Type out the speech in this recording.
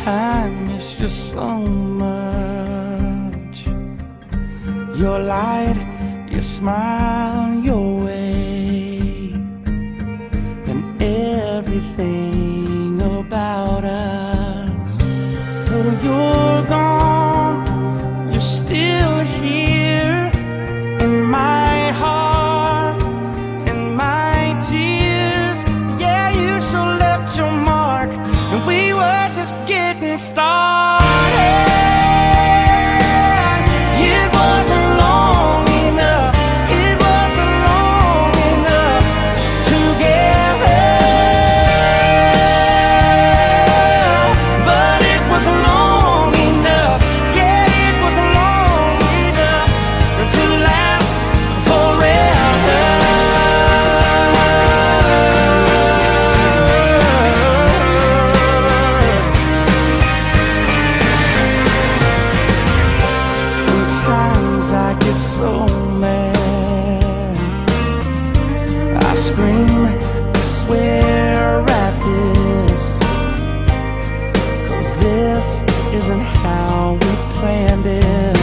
I miss you so much. Your light, your smile, your way, and everything about us. Though you're gone, you're still here in my heart, in my tears. Yeah, you sure left your mark, and we were just getting started. It wasn't long enough, it wasn't long enough together, but it was long enough, yeah, it was long enough to last forever. Sometimes I get so mad, I scream, I swear at this, 'cause this isn't how we planned it.